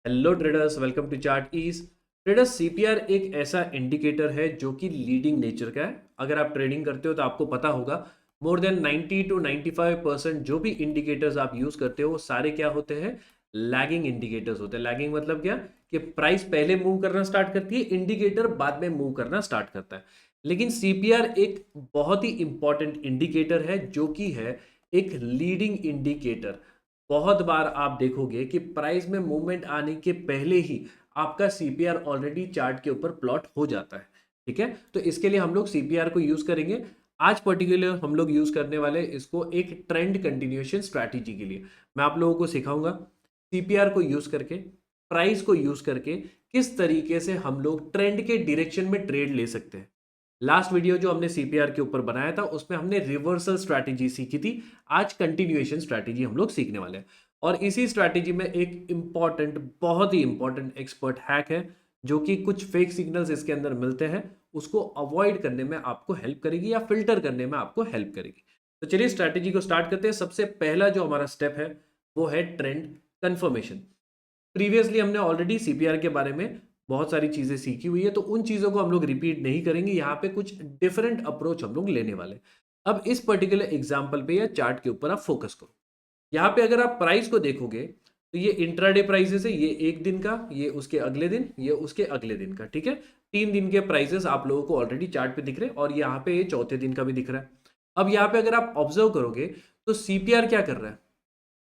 Hello traders, welcome to chart ease. Traders, CPR एक ऐसा indicator है जो कि लीडिंग नेचर का है। अगर आप ट्रेडिंग करते हो तो आपको पता होगा मोर देन 90 टू 95% जो भी इंडिकेटर्स आप यूज करते हो वो सारे क्या होते हैं? लैगिंग इंडिकेटर्स होते हैं। लैगिंग मतलब क्या? कि प्राइस पहले मूव करना स्टार्ट करती है, इंडिकेटर बाद में मूव करना स्टार्ट करता है। लेकिन सीपीआर एक बहुत ही इंपॉर्टेंट इंडिकेटर है जो कि है एक लीडिंग इंडिकेटर। बहुत बार आप देखोगे कि प्राइस में मूवमेंट आने के पहले ही आपका सीपीआर ऑलरेडी चार्ट के ऊपर प्लॉट हो जाता है। ठीक है, तो इसके लिए हम लोग सीपीआर को यूज करेंगे। आज पर्टिकुलर हम लोग यूज करने वाले इसको एक ट्रेंड कंटिन्यूएशन स्ट्रैटेजी के लिए। मैं आप लोगों को सिखाऊंगा सीपीआर को यूज करके, प्राइस को यूज करके किस तरीके से हम लोग ट्रेंड के डायरेक्शन में ट्रेड ले सकते हैं। लास्ट वीडियो जो हमने सीपीआर के ऊपर बनाया था उसमें हमने रिवर्सल स्ट्रैटेजी सीखी थी। आज कंटिन्यूएशन स्ट्रैटेजी हम लोग सीखने वाले हैं। और इसी स्ट्रैटेजी में एक इंपॉर्टेंट, बहुत ही इंपॉर्टेंट एक्सपर्ट हैक है जो कि कुछ फेक सिग्नल्स इसके अंदर मिलते हैं, उसको अवॉइड करने में आपको हेल्प करेगी या फिल्टर करने में आपको हेल्प करेगी। तो चलिए स्ट्रैटेजी को स्टार्ट करते हैं। सबसे पहला जो हमारा स्टेप है वो है ट्रेंड कंफर्मेशन। प्रीवियसली हमने ऑलरेडी सीपीआर के बारे में बहुत सारी चीजें सीखी हुई है, तो उन चीजों को हम लोग रिपीट नहीं करेंगे। यहाँ पे कुछ डिफरेंट अप्रोच हम लोग लेने वाले हैं। अब इस पर्टिकुलर एग्जांपल पे या चार्ट के ऊपर आप फोकस करो। यहाँ पे अगर आप प्राइस को देखोगे तो ये इंट्राडे प्राइसेस है। ये एक दिन का, ये उसके अगले दिन, ये उसके अगले दिन का। ठीक है, 3 दिन के प्राइसेस आप लोगों को ऑलरेडी चार्ट पे दिख रहे हैं और यहाँ पे ये चौथे दिन का भी दिख रहा है। अब यहाँ पे अगर आप ऑब्जर्व करोगे तो सीपीआर क्या कर रहा है?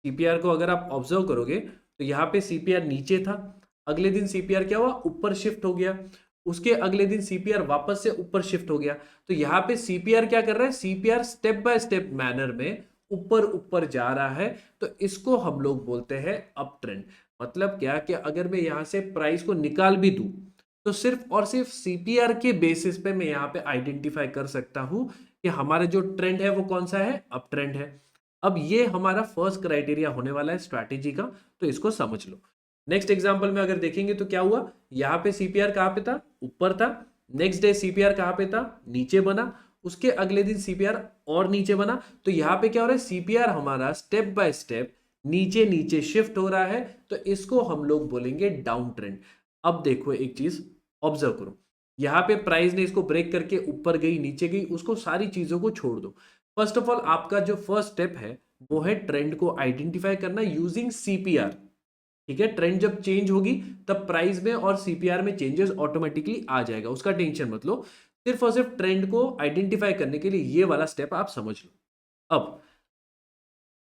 सीपीआर को अगर आप ऑब्जर्व करोगे तो यहाँ पे सीपीआर नीचे था, अगले दिन सीपीआर क्या हुआ? ऊपर शिफ्ट हो गया, उसके अगले दिन सीपीआर वापस से ऊपर शिफ्ट हो गया। तो यहाँ पे सीपीआर क्या कर रहा है? CPR step by step manner में ऊपर ऊपर जा रहा है। तो इसको हम लोग बोलते हैं अप ट्रेंड। मतलब क्या कि अगर मैं यहाँ से प्राइस को निकाल भी दूं तो सिर्फ और सिर्फ सीपीआर के बेसिस पे मैं यहाँ पे आइडेंटिफाई कर सकता हूं कि हमारा जो ट्रेंड है वो कौन सा है? अप ट्रेंड है। अब ये हमारा फर्स्ट क्राइटेरिया होने वाला है स्ट्रैटेजी का, तो इसको समझ लो। नेक्स्ट एग्जांपल में अगर देखेंगे तो क्या हुआ? यहाँ पे सीपीआर कहाँ पे था? ऊपर था। नेक्स्ट डे सीपीआर कहाँ पे था? नीचे बना। उसके अगले दिन सीपीआर और नीचे बना। तो यहाँ पे क्या हो रहा है? सीपीआर हमारा स्टेप बाय स्टेप नीचे नीचे शिफ्ट हो रहा है। तो इसको हम लोग बोलेंगे डाउन ट्रेंड। अब देखो एक चीज ऑब्जर्व करो, यहाँ पे प्राइस ने इसको ब्रेक करके ऊपर गई, नीचे गई, उसको सारी चीजों को छोड़ दो। फर्स्ट ऑफ ऑल आपका जो फर्स्ट स्टेप है वो है ट्रेंड को आइडेंटिफाई करना यूजिंग सीपीआर। ठीक है, ट्रेंड जब चेंज होगी तब प्राइस में और सीपीआर में चेंजेस ऑटोमेटिकली आ जाएगा, उसका टेंशन मत लो। सिर्फ और सिर्फ ट्रेंड को आइडेंटिफाई करने के लिए ये वाला स्टेप आप समझ लो। अब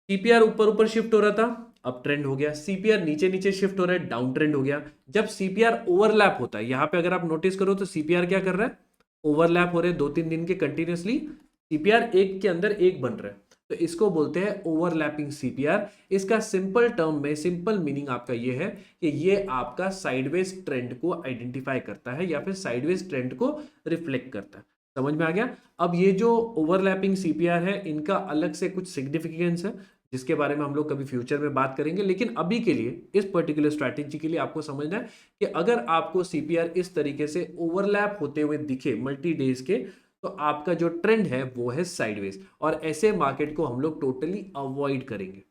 सीपीआर ऊपर ऊपर शिफ्ट हो रहा था, अप ट्रेंड हो गया। सीपीआर नीचे नीचे शिफ्ट हो रहा है, डाउन ट्रेंड हो गया। जब सीपीआर ओवरलैप होता है, यहां पे अगर आप नोटिस करो तो सीपीआर क्या कर रहा है? ओवरलैप हो रहे हैं 2-3 दिन के कंटिन्यूसली। सीपीआर एक के अंदर एक बन रहा है, तो इसको बोलते हैं ओवरलैपिंग सीपीआर। इसका सिंपल टर्म में सिंपल मीनिंग आपका ये है कि ये आपका साइडवेज ट्रेंड को आइडेंटिफाई करता है या फिर साइडवेज ट्रेंड को रिफ्लेक्ट करता है। समझ में आ गया? अब ये जो ओवरलैपिंग सीपीआर है इनका अलग से कुछ सिग्निफिकेंस है जिसके बारे में हम लोग कभी फ्यूचर में बात करेंगे। लेकिन अभी के लिए इस पर्टिकुलर स्ट्रैटेजी के लिए आपको समझना है कि अगर आपको सीपीआर इस तरीके से ओवरलैप होते हुए दिखे मल्टी डेज के, तो आपका जो ट्रेंड है वो है साइडवेज, और ऐसे मार्केट को हम लोग टोटली अवॉइड करेंगे।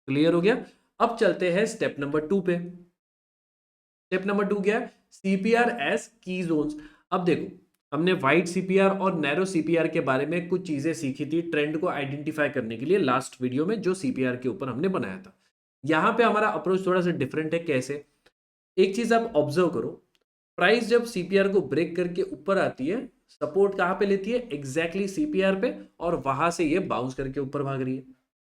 क्लियर हो गया? अब चलते हैं स्टेप नंबर 2 पे। स्टेप नंबर 2 क्या है? सीपीआर एज की जोन्स। अब देखो, हमने वाइड सीपीआर और नैरो सीपीआर के बारे में कुछ चीजें सीखी थी ट्रेंड को आइडेंटिफाई करने के लिए लास्ट वीडियो में जो सीपीआर के ऊपर हमने बनाया था। यहां पे हमारा अप्रोच थोड़ा सा डिफरेंट है। कैसे? एक चीज आप ऑब्जर्व करो, प्राइस जब सीपीआर को ब्रेक करके ऊपर आती है, सपोर्ट कहां पे लेती है? एग्जैक्टली सीपीआर पे, और वहां से ये बाउंस करके ऊपर भाग रही है।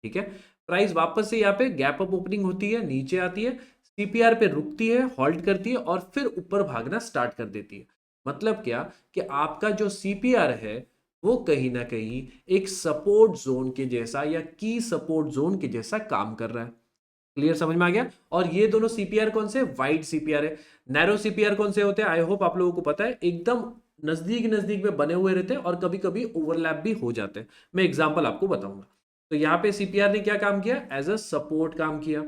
ठीक है, प्राइस वापस से यहाँ पे गैप अप ओपनिंग होती है, नीचे आती है, सीपीआर पे रुकती है, हॉल्ट करती है और फिर ऊपर भागना स्टार्ट कर देती है। मतलब क्या कि आपका जो सीपीआर है वो कहीं ना कहीं एक सपोर्ट जोन के जैसा या की सपोर्ट जोन के जैसा काम कर रहा है। क्लियर? समझ में आ गया? और ये दोनों सीपीआर कौन से? वाइड सीपीआर है। नैरो सीपीआर कौन से होते हैं? आई होप आप लोगों को पता है, एकदम नजदीक नजदीक में बने हुए रहते हैं और कभी कभी ओवरलैप भी हो जाते हैं। मैं एग्जांपल आपको बताऊंगा। तो यहाँ पे सीपीआर ने क्या काम किया? एज अ सपोर्ट काम किया।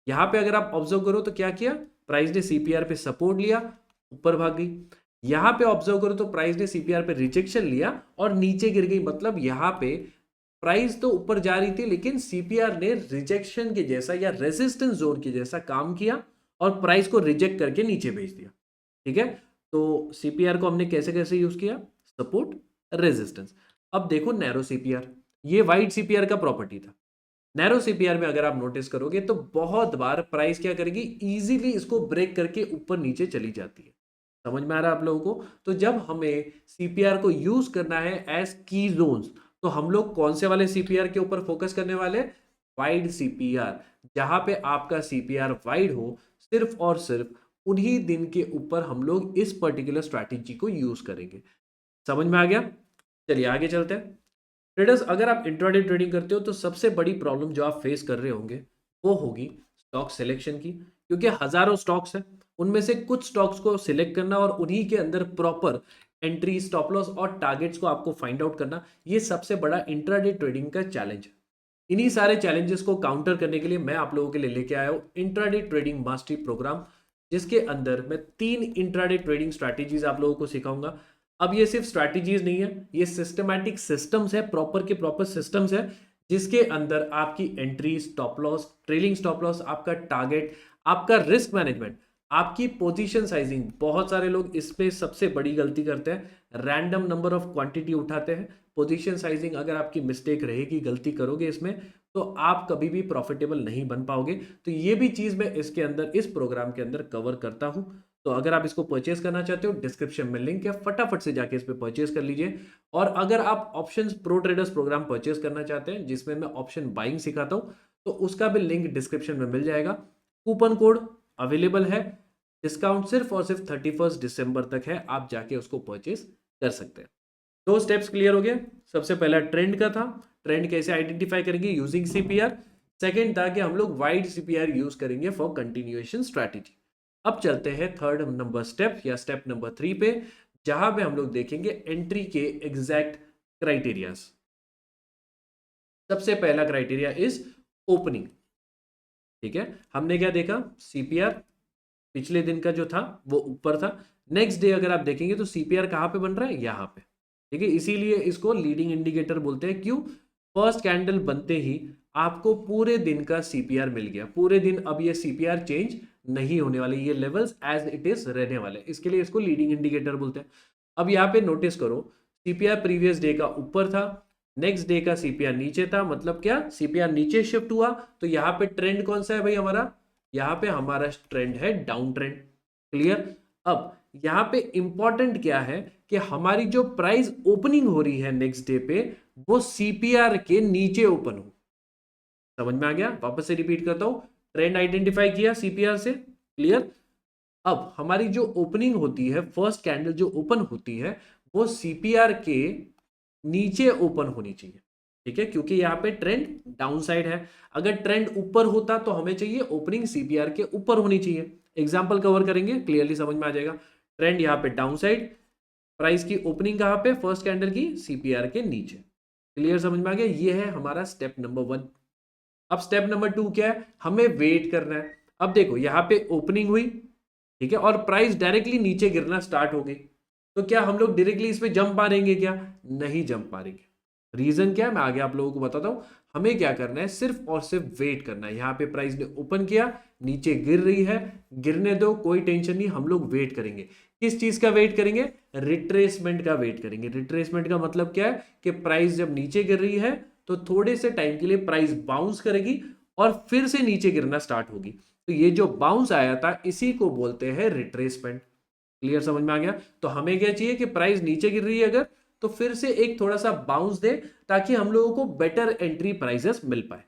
यहाँ पे अगर आप ऑब्जर्व करो तो क्या किया? प्राइस ने सीपीआर पे सपोर्ट लिया, ऊपर भाग गई। यहाँ पे ऑब्जर्व करो तो प्राइस ने सीपीआर पे रिजेक्शन लिया और नीचे गिर गई। मतलब यहाँ पे प्राइस तो ऊपर जा रही थी लेकिन सीपीआर ने रिजेक्शन के जैसा या रेजिस्टेंस जोन के जैसा काम किया और प्राइस को रिजेक्ट करके नीचे भेज दिया। ठीक है, तो सीपीआर को हमने कैसे कैसे यूज किया, सपोर्ट, रेजिस्टेंस। अब देखो नैरो सीपीआर, ये वाइड सीपीआर का प्रॉपर्टी था। नैरो सीपीआर में अगर आप नोटिस करोगे तो बहुत बार प्राइस क्या करेगी, इजीली इसको ब्रेक करके ऊपर नीचे चली जाती है। समझ में आ रहा है आप लोगों को? तो जब हमें सीपीआर को यूज करना है एज की जोन्स, तो हम लोग कौन से वाले सीपीआर के ऊपर फोकस करने वाले, वाइड सीपीआर। जहां पे आपका सीपीआर वाइड हो, सिर्फ और सिर्फ उन्हीं दिन के ऊपर हम लोग इस पर्टिकुलर स्ट्रैटेजी को यूज करेंगे। समझ में आ गया? चलिए आगे चलते हैं। ट्रेडर्स, अगर आप इंट्राडे ट्रेडिंग करते हो तो सबसे बड़ी प्रॉब्लम जो आप फेस कर रहे होंगे वो होगी स्टॉक सिलेक्शन की, क्योंकि हजारों स्टॉक्स हैं, उनमें से कुछ स्टॉक्स को सिलेक्ट करना और उन्हीं के अंदर प्रॉपर एंट्री, स्टॉप लॉस और टारगेट्स को आपको फाइंड आउट करना, ये सबसे बड़ा इंट्राडे ट्रेडिंग का चैलेंज है। इन्हीं सारे चैलेंजेस को काउंटर करने के लिए मैं आप लोगों के लिए लेके आया हूं इंट्राडे ट्रेडिंग मास्टरी प्रोग्राम, जिसके अंदर मैं 3 इंट्राडे ट्रेडिंग स्ट्रैटेजीज आप लोगों को सिखाऊंगा। अब ये सिर्फ स्ट्रैटेजीज नहीं है, ये सिस्टमैटिक सिस्टम्स है, प्रॉपर के प्रॉपर सिस्टम्स है, जिसके अंदर आपकी entry, stop loss, trailing stop loss, आपका टारगेट, आपका रिस्क मैनेजमेंट, आपकी पोजीशन साइजिंग। बहुत सारे लोग इसमें सबसे बड़ी गलती करते हैं, रैंडम नंबर ऑफ क्वांटिटी उठाते हैं। पोजीशन साइजिंग अगर आपकी मिस्टेक रहेगी, गलती करोगे इसमें, तो आप कभी भी प्रॉफिटेबल नहीं बन पाओगे। तो ये भी चीज मैं इसके अंदर, इस प्रोग्राम के अंदर कवर करता हूं। तो अगर आप इसको परचेज करना चाहते हो, डिस्क्रिप्शन में लिंक है, फटाफट से जाके इस पे परचेज कर लीजिए। और अगर आप options pro traders program purchase करना चाहते हैं, जिसमें मैं ऑप्शन बाइंग सिखाता हूं, तो उसका भी लिंक डिस्क्रिप्शन में मिल जाएगा। कूपन कोड अवेलेबल है, डिस्काउंट सिर्फ और सिर्फ 31 दिसंबर तक है, आप जाके उसको परचेज कर सकते हैं। 2 स्टेप्स क्लियर हो गए। सबसे पहला ट्रेंड का था, ट्रेंड कैसे आइडेंटिफाई करेंगे, यूजिंग सीपीआर। सेकंड था कि हम लोग वाइड सीपीआर यूज करेंगे फॉर कंटिन्यूएशन स्ट्रैटेजी। अब चलते हैं थर्ड नंबर स्टेप या स्टेप नंबर 3 पे, जहां पे हम लोग देखेंगे एंट्री के एग्जैक्ट क्राइटेरियाज। सबसे पहला क्राइटेरिया इज ओपनिंग। ठीक है, हमने क्या देखा, सीपीआर पिछले दिन का जो था वो ऊपर था। नेक्स्ट डे अगर आप देखेंगे तो सीपीआर कहां पे बन रहा है, यहां पे। ठीक है, इसीलिए इसको लीडिंग इंडिकेटर बोलते हैं। क्यों? फर्स्ट कैंडल बनते ही आपको पूरे दिन का सीपीआर मिल गया, पूरे दिन अब ये सीपीआर चेंज नहीं होने वाले, ये लेवल्स एज इट इज रहने वाले, इसके लिए इसको लीडिंग इंडिकेटर बोलते हैं। अब यहाँ पे नोटिस करो, सीपीआर प्रीवियस डे का ऊपर था, नेक्स्ट डे का सीपीआर नीचे था, मतलब क्या, सीपीआर नीचे शिफ्ट हुआ। तो यहाँ पे ट्रेंड कौन सा है भाई हमारा, यहाँ पे हमारा ट्रेंड है डाउन ट्रेंड। क्लियर? अब यहाँ पे इंपॉर्टेंट क्या है कि हमारी जो प्राइस ओपनिंग हो रही है नेक्स्ट डे पे, वो सीपीआर के नीचे ओपन हो। समझ में आ गया? वापस से रिपीट करता हूं, ट्रेंड आइडेंटिफाई किया सीपीआर से, क्लियर। अब हमारी जो ओपनिंग होती है, फर्स्ट कैंडल जो ओपन होती है, वो सीपीआर के नीचे ओपन होनी चाहिए। ठीक है, क्योंकि यहाँ पे ट्रेंड डाउन साइड है। अगर ट्रेंड ऊपर होता तो हमें चाहिए ओपनिंग सीपीआर के ऊपर होनी चाहिए। एग्जांपल कवर करेंगे, क्लियरली समझ में आ जाएगा। ट्रेंड यहाँ पे डाउन साइड, प्राइस की ओपनिंग कहां पे, फर्स्ट कैंडल की सीपीआर के नीचे। क्लियर, समझ में आ गया? ये है हमारा स्टेप नंबर 1। अब स्टेप नंबर 2 क्या है, हमें वेट करना है। अब देखो यहाँ पे ओपनिंग हुई, ठीक है, और प्राइस डायरेक्टली नीचे गिरना स्टार्ट हो गई, तो क्या हम लोग डायरेक्टली इस पे जंप मारेंगे क्या, नहीं जंप मारेंगे। रीजन क्या है, मैं आगे आप लोगों को बताता हूं। हमें क्या करना है, सिर्फ और सिर्फ वेट करना है। यहाँ पे प्राइस ने ओपन किया, नीचे गिर रही है, गिरने दो, कोई टेंशन नहीं, हम लोग वेट करेंगे। किस चीज का वेट करेंगे, रिट्रेसमेंट का वेट करेंगे। रिट्रेसमेंट का मतलब क्या है कि प्राइस जब नीचे गिर रही है तो थोड़े से टाइम के लिए प्राइस बाउंस करेगी और फिर से नीचे गिरना स्टार्ट होगी। तो ये जो बाउंस आया था, इसी को बोलते हैं रिट्रेसमेंट। क्लियर, समझ में आ गया? तो हमें क्या चाहिए कि प्राइस नीचे गिर रही है अगर, तो फिर से एक थोड़ा सा बाउंस दे, ताकि हम लोगों को बेटर एंट्री प्राइसेस मिल पाए।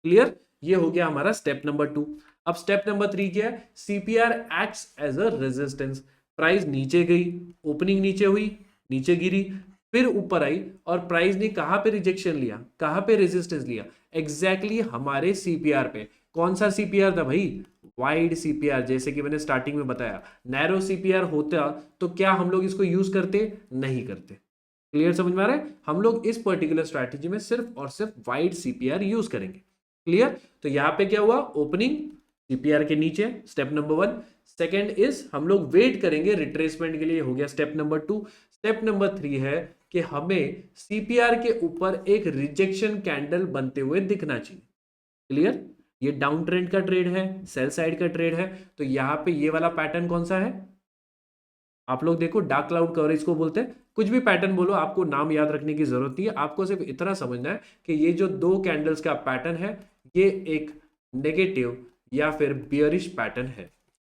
क्लियर? ये हो गया हमारा स्टेप नंबर 2। अब स्टेप नंबर 3 क्या है, CPR acts as a resistance. Price नीचे गई, ओपनिंग नीचे हुई, नीचे गिरी, फिर ऊपर आई, और प्राइस ने कहां पे रिजेक्शन लिया, कहां पे रेजिस्टेंस लिया, एग्जैक्टली हमारे सीपीआर पे। कौन सा सीपीआर था भाई, वाइड सीपीआर। जैसे कि मैंने स्टार्टिंग में बताया, नैरो सीपीआर होता तो क्या हम लोग इसको यूज करते, नहीं करते। क्लियर, समझ में आ रहा है? हम लोग इस पर्टिकुलर स्ट्रैटेजी में सिर्फ और सिर्फ वाइड सीपीआर यूज करेंगे। क्लियर? तो यहां पे क्या हुआ, ओपनिंग सीपीआर के नीचे, स्टेप नंबर 1। सेकेंड इज हम लोग वेट करेंगे रिट्रेसमेंट के लिए, हो गया स्टेप नंबर 2। स्टेप नंबर 3 है कि हमें सीपीआर के ऊपर एक रिजेक्शन कैंडल बनते हुए दिखना चाहिए। क्लियर? ये डाउन ट्रेंड का ट्रेड है, सेल साइड का ट्रेड है, तो यहाँ पे ये वाला पैटर्न कौन सा है? आप लोग देखो, डार्क क्लाउड कवरेज को बोलते हैं। कुछ भी पैटर्न बोलो, आपको नाम याद रखने की जरूरत नहीं है, आपको सिर्फ इतना समझना है कि ये जो दो कैंडल्स का पैटर्न है ये एक नेगेटिव या फिर बियरिश पैटर्न है,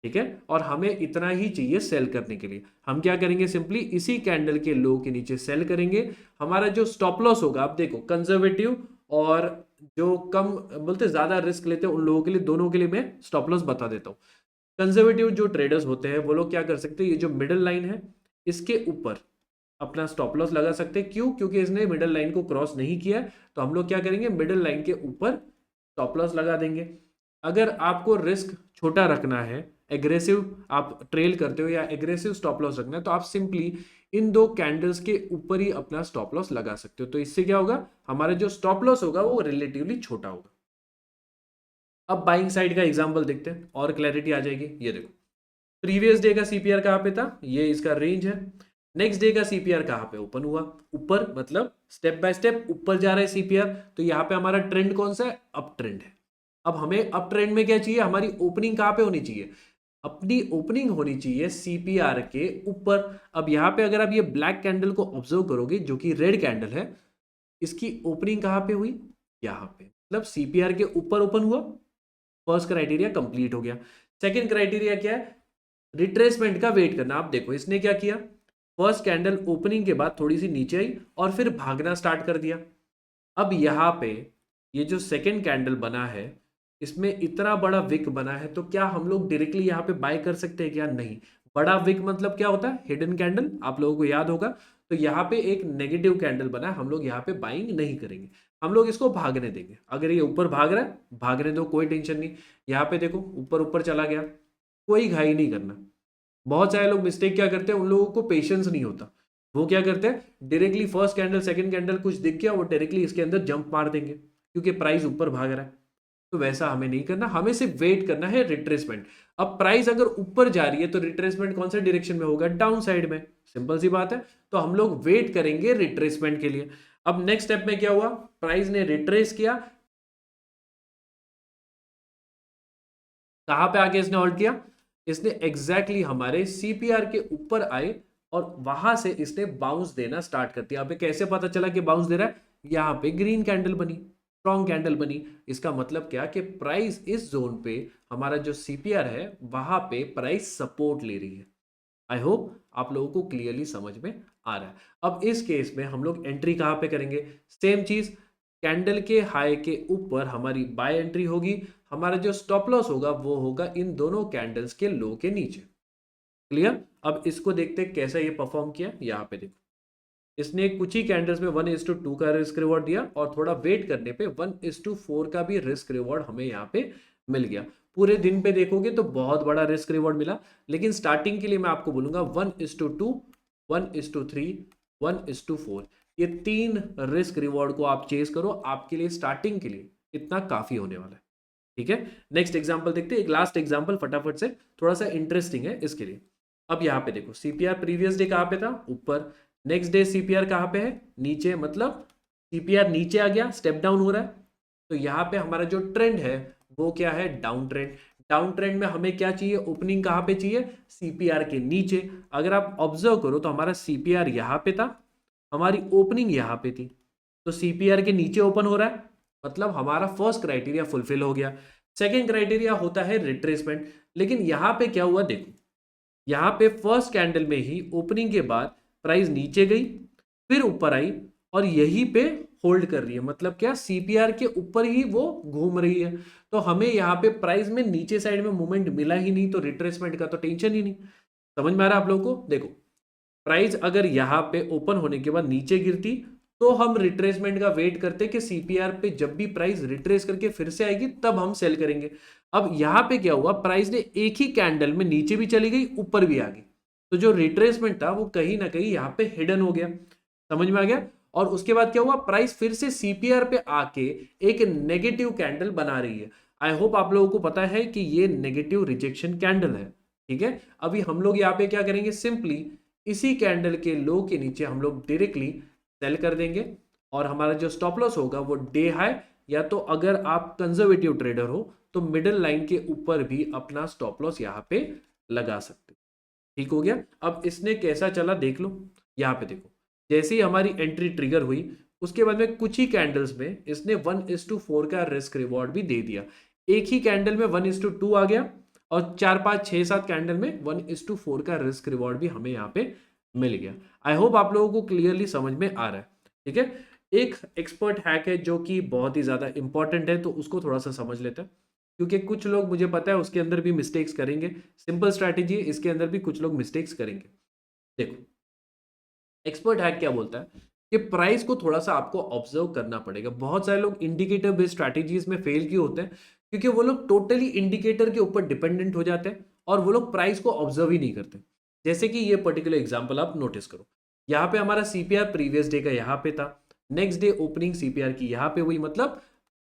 ठीक है। और हमें इतना ही चाहिए सेल करने के लिए। हम क्या करेंगे, सिंपली इसी कैंडल के लो के नीचे सेल करेंगे। हमारा जो स्टॉप लॉस होगा, आप देखो कंजर्वेटिव और जो कम बोलते ज्यादा रिस्क लेते हैं उन लोगों के लिए, दोनों के लिए मैं स्टॉप लॉस बता देता हूँ। कंजर्वेटिव जो ट्रेडर्स होते हैं वो लोग क्या कर सकते हैं, ये जो मिडिल लाइन है इसके ऊपर अपना स्टॉप लॉस लगा सकते हैं। क्यों? क्योंकि इसने मिडिल लाइन को क्रॉस नहीं किया, तो हम लोग क्या करेंगे, मिडिल लाइन के ऊपर स्टॉप लॉस लगा देंगे। अगर आपको रिस्क छोटा रखना है, एग्रेसिव आप ट्रेल करते हो या एग्रेसिव स्टॉप लॉस रखना है, तो आप सिंपली इन दो कैंडल्स के ऊपर ही अपना स्टॉप लॉस लगा सकते हो। तो इससे क्या होगा, हमारा जो स्टॉप लॉस होगा वो रिलेटिवली छोटा होगा। अब बाइंग साइड का एग्जांपल देखते हैं और क्लैरिटी आ जाएगी। ये देखो, प्रीवियस डे का सीपीआर कहाँ पे था, ये इसका रेंज है। नेक्स्ट डे का सीपीआर कहाँ पे ओपन हुआ, ऊपर, मतलब स्टेप बाय स्टेप ऊपर जा रहा है सीपीआर। तो यहाँ पे हमारा ट्रेंड कौन सा है, अप ट्रेंड है। अब हमें अप ट्रेंड में क्या चाहिए, हमारी ओपनिंग कहाँ पे होनी चाहिए, अपनी ओपनिंग होनी चाहिए सीपीआर के ऊपर। अब यहाँ पे अगर आप ये ब्लैक कैंडल को ऑब्जर्व करोगे, जो कि रेड कैंडल है, इसकी ओपनिंग कहाँ पे हुई, यहाँ पे, मतलब सीपीआर के ऊपर ओपन हुआ। फर्स्ट क्राइटेरिया कंप्लीट हो गया। सेकंड क्राइटेरिया क्या है, रिट्रेसमेंट का वेट करना। आप देखो इसने क्या किया, फर्स्ट कैंडल ओपनिंग के बाद थोड़ी सी नीचे आई और फिर भागना स्टार्ट कर दिया। अब यहाँ पे ये जो सेकंड कैंडल बना है, इसमें इतना बड़ा विक बना है, तो क्या हम लोग डायरेक्टली यहाँ पे बाय कर सकते हैं क्या? नहीं। बड़ा विक मतलब क्या होता है, हिडन कैंडल, आप लोगों को याद होगा। तो यहाँ पे एक नेगेटिव कैंडल बना है, हम लोग यहाँ पे बाइंग नहीं करेंगे, हम लोग इसको भागने देंगे। अगर ये ऊपर भाग रहा है, भागने दो, कोई टेंशन नहीं। यहाँ पे देखो ऊपर ऊपर चला गया, कोई घाई नहीं करना। बहुत सारे लोग मिस्टेक क्या करते हैं, उन लोगों को पेशेंस नहीं होता। वो क्या करते हैं, directly first candle second candle कुछ दिख गया, वो डायरेक्टली इसके अंदर जंप मार देंगे क्योंकि प्राइस ऊपर भाग रहा है। तो वैसा हमें नहीं करना, हमें सिर्फ वेट करना है रिट्रेसमेंट। अब प्राइस अगर ऊपर जा रही है तो रिट्रेसमेंट कौन सा डायरेक्शन में होगा, डाउन साइड में, सिंपल सी बात है। तो हम लोग वेट करेंगे रिट्रेसमेंट के लिए। अब नेक्स्ट स्टेप में क्या हुआ, प्राइस ने रिट्रेस किया, कहां पे आके इसने होल्ड किया, इसने एग्जैक्टली हमारे सीपीआर के ऊपर आए और वहां से इसने बाउंस देना स्टार्ट कर दिया। कैसे पता चला कि बाउंस दे रहा है, यहाँ पे ग्रीन कैंडल बनी, स्ट्रॉन्ग कैंडल बनी। इसका मतलब क्या कि प्राइस इस जोन पे, हमारा जो सीपीआर है वहां पे प्राइस सपोर्ट ले रही है। आई होप आप लोगों को क्लियरली समझ में आ रहा है। अब इस केस में हम लोग एंट्री कहां पे करेंगे, सेम चीज, कैंडल के हाई के ऊपर हमारी बाय एंट्री होगी। हमारा जो स्टॉप लॉस होगा वो होगा इन दोनों कैंडल्स के लो के नीचे। क्लियर? अब इसको देखते हैं कैसा ये परफॉर्म किया। यहाँ पे देखो, इसने कुछ ही कैंडल्स में 1:2 का रिस्क रिवॉर्ड दिया और थोड़ा वेट करने पे 1:4 का भी रिस्क रिवॉर्ड हमें यहाँ पे मिल गया। पूरे दिन पे देखोगे तो बहुत बड़ा रिस्क रिवॉर्ड मिला, लेकिन स्टार्टिंग के लिए मैं आपको बोलूंगा 1:2, 1:3, 1:4, ये 3 रिस्क रिवॉर्ड को आप चेस करो, आपके लिए स्टार्टिंग के लिए इतना काफी होने वाला है। ठीक है, नेक्स्ट एग्जांपल देखते हैं, एक लास्ट एग्जांपल फटाफट से, थोड़ा सा इंटरेस्टिंग है इसके लिए। अब यहाँ पे देखो, सीपीआर प्रीवियस डे कहाँ पे था, ऊपर। नेक्स्ट डे सीपीआर कहाँ पे है, नीचे, मतलब सीपीआर नीचे आ गया, स्टेप डाउन हो रहा है। तो यहाँ पे हमारा जो ट्रेंड है वो क्या है, डाउन ट्रेंड। डाउन ट्रेंड में हमें क्या चाहिए, ओपनिंग कहाँ पे चाहिए, सीपीआर के नीचे। अगर आप ऑब्जर्व करो तो हमारा सीपीआर यहाँ पे था, हमारी ओपनिंग यहाँ पे थी, तो सीपीआर के नीचे ओपन हो रहा है, मतलब हमारा फर्स्ट क्राइटेरिया फुलफिल हो गया। सेकेंड क्राइटेरिया होता है रिट्रेसमेंट। लेकिन यहाँ पे क्या हुआ देखो, यहाँ पे फर्स्ट कैंडल में ही ओपनिंग के बाद प्राइस नीचे गई, फिर ऊपर आई और यहीं पे होल्ड कर रही है, मतलब क्या, सीपीआर के ऊपर ही वो घूम रही है। तो हमें यहाँ पे प्राइस में नीचे साइड में मूवमेंट मिला ही नहीं, तो रिट्रेसमेंट का तो टेंशन ही नहीं। समझ में आ रहा है आप लोगों को? देखो, प्राइस अगर यहाँ पे ओपन होने के बाद नीचे गिरती तो हम रिट्रेसमेंट का वेट करते कि सीपीआर पे जब भी प्राइस रिट्रेस करके फिर से आएगी तब हम सेल करेंगे। अब यहाँ पे क्या हुआ, प्राइस ने एक ही कैंडल में नीचे भी चली गई, ऊपर भी आ गई, तो जो रिट्रेसमेंट था वो कहीं ना कहीं यहाँ पे हिडन हो गया। समझ में आ गया? और उसके बाद क्या हुआ, प्राइस फिर से सीपीआर पे आके एक नेगेटिव कैंडल बना रही है। आई होप आप लोगों को पता है कि ये नेगेटिव रिजेक्शन कैंडल है। ठीक है, अभी हम लोग यहाँ पे क्या करेंगे, सिंपली इसी कैंडल के लो के नीचे हम लोग डायरेक्टली सेल कर देंगे और हमारा जो स्टॉप लॉस होगा वो डे हाई, या तो अगर आप कंजर्वेटिव ट्रेडर हो तो मिडिल लाइन के ऊपर भी अपना स्टॉप लॉस यहाँ पे लगा सकते हो। ठीक हो गया। अब इसने कैसा चला देख लो, यहाँ पे देखो, जैसे ही हमारी एंट्री ट्रिगर हुई उसके बाद में कुछ ही कैंडल्स में इसने 1:4 का रिस्क रिवॉर्ड भी दे दिया। एक ही कैंडल में 1:2 आ गया और 4 5 6 7 कैंडल में 1:4 का रिस्क रिवॉर्ड भी हमें यहाँ पे मिल गया। आई होप आप लोगों को क्लियरली समझ में आ रहा है। ठीक है, एक एक्सपर्ट हैक है जो कि बहुत ही ज्यादा इंपॉर्टेंट है, तो उसको थोड़ा सा समझ लेते हैं, क्योंकि कुछ लोग मुझे पता है उसके अंदर भी मिस्टेक्स करेंगे। सिंपल स्ट्रैटेजी है, इसके अंदर भी कुछ लोग मिस्टेक्स करेंगे। देखो, एक्सपर्ट हैक क्या बोलता है कि प्राइस को थोड़ा सा आपको ऑब्जर्व करना पड़ेगा। बहुत सारे लोग इंडिकेटर बेस्ड स्ट्रैटेजीज में फेल क्यों होते हैं, क्योंकि वो लोग टोटली इंडिकेटर के ऊपर डिपेंडेंट हो जाते हैं और वो लोग प्राइस को ऑब्जर्व ही नहीं करते। जैसे कि ये पर्टिकुलर एग्जांपल आप नोटिस करो, यहाँ पे हमारा सीपीआर प्रीवियस डे का यहाँ पे था, नेक्स्ट डे ओपनिंग सीपीआर की यहाँ पे हुई, मतलब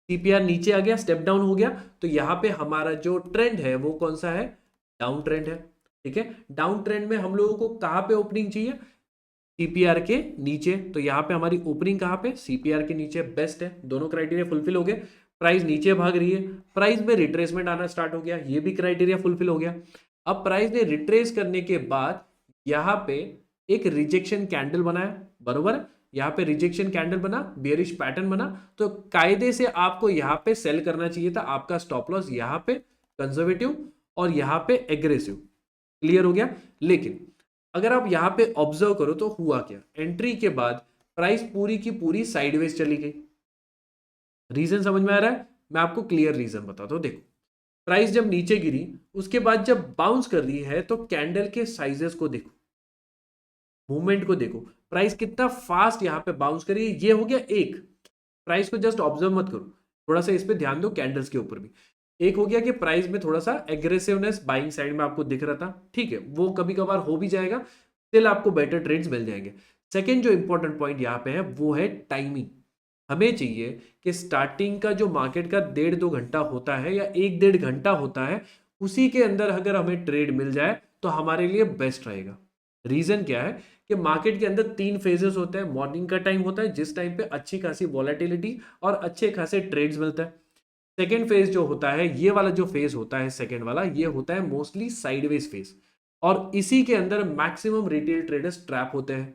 सीपीआर नीचे आ गया, स्टेप डाउन हो गया, तो यहाँ पे हमारा जो ट्रेंड है वो कौन सा है, डाउन ट्रेंड है। ठीक है, डाउन ट्रेंड में हम लोगों को कहाँ पे ओपनिंग चाहिए, सीपीआर के नीचे, तो यहाँ पे हमारी ओपनिंग कहाँ पे, सीपीआर के नीचे, बेस्ट है, दोनों क्राइटेरिया फुलफिल हो गए। प्राइस नीचे भाग रही है, प्राइस में रिट्रेसमेंट आना स्टार्ट हो गया, ये भी क्राइटेरिया फुलफिल हो गया। अब प्राइस ने रिट्रेस करने के बाद यहाँ पे एक रिजेक्शन कैंडल बनाया, बरोबर, यहाँ पे रिजेक्शन कैंडल बना, बेयरिश पैटर्न बना, तो कायदे से आपको यहाँ पे सेल करना चाहिए था, आपका स्टॉप लॉस यहाँ पे कंजर्वेटिव और यहाँ पे एग्रेसिव। क्लियर हो गया। लेकिन अगर आप यहां पे ऑब्जर्व करो तो हुआ क्या, एंट्री के बाद प्राइस पूरी की पूरी साइडवेज चली गई। रीजन समझ में आ रहा है, मैं आपको क्लियर रीजन बताता हूं। देखो, प्राइस जब नीचे गिरी उसके बाद जब बाउंस कर रही है तो कैंडल के साइजेस को देखो, मूवमेंट को देखो, प्राइस कितना फास्ट यहां पे बाउंस करी, ये हो गया एक। प्राइस को जस्ट ऑब्जर्व मत करो, थोड़ा सा इस पे ध्यान दो, कैंडल्स के ऊपर भी। एक हो गया कि प्राइस में थोड़ा सा एग्रेसिवनेस बाइंग साइड में आपको दिख रहा था, ठीक है, वो कभी कभार हो भी जाएगा, स्टिल आपको बेटर ट्रेड्स मिल जाएंगे। सेकंड जो इंपॉर्टेंट पॉइंट यहाँ पे है वो है टाइमिंग। हमें चाहिए कि स्टार्टिंग का जो मार्केट का 1.5-2 घंटा होता है या 1-1.5 घंटा होता है, उसी के अंदर अगर हमें ट्रेड मिल जाए तो हमारे लिए बेस्ट रहेगा। रीजन क्या है कि मार्केट के अंदर 3 फेजेस होते हैं। मॉर्निंग का टाइम होता है जिस टाइम पे अच्छी खासी वॉलेटिलिटी और अच्छे खासे ट्रेड्स मिलता है। सेकेंड फेज जो होता है, ये वाला जो फेज होता है सेकेंड वाला, ये होता है मोस्टली साइडवेज फेज, और इसी के अंदर मैक्सिमम रिटेल ट्रेडर्स ट्रैप होते हैं।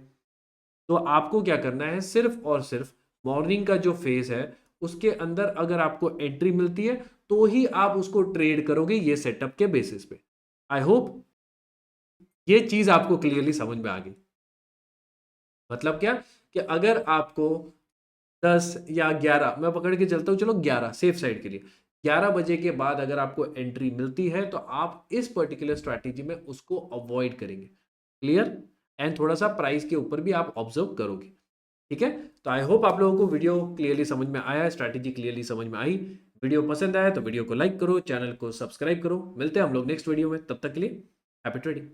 तो आपको क्या करना है, सिर्फ और सिर्फ मॉर्निंग का जो फेज है उसके अंदर अगर आपको एंट्री मिलती है तो ही आप उसको ट्रेड करोगे, ये सेटअप के बेसिस पे। आई होप ये चीज आपको क्लियरली समझ में आ गई। मतलब क्या कि अगर आपको 10 या 11, मैं पकड़ के चलता हूँ, चलो 11 सेफ साइड के लिए, 11 बजे के बाद अगर आपको एंट्री मिलती है तो आप इस पर्टिकुलर स्ट्रैटेजी में उसको अवॉइड करेंगे। क्लियर। एंड थोड़ा सा प्राइस के ऊपर भी आप ऑब्जर्व करोगे। ठीक है, तो आई होप आप लोगों को वीडियो क्लियरली समझ में आया, स्ट्रैटेजी क्लियरली समझ में आई। वीडियो पसंद आया तो वीडियो को लाइक करो, चैनल को सब्सक्राइब करो। मिलते हैं हम लोग नेक्स्ट वीडियो में, तब तक के लिए हैप्पी ट्रेडिंग।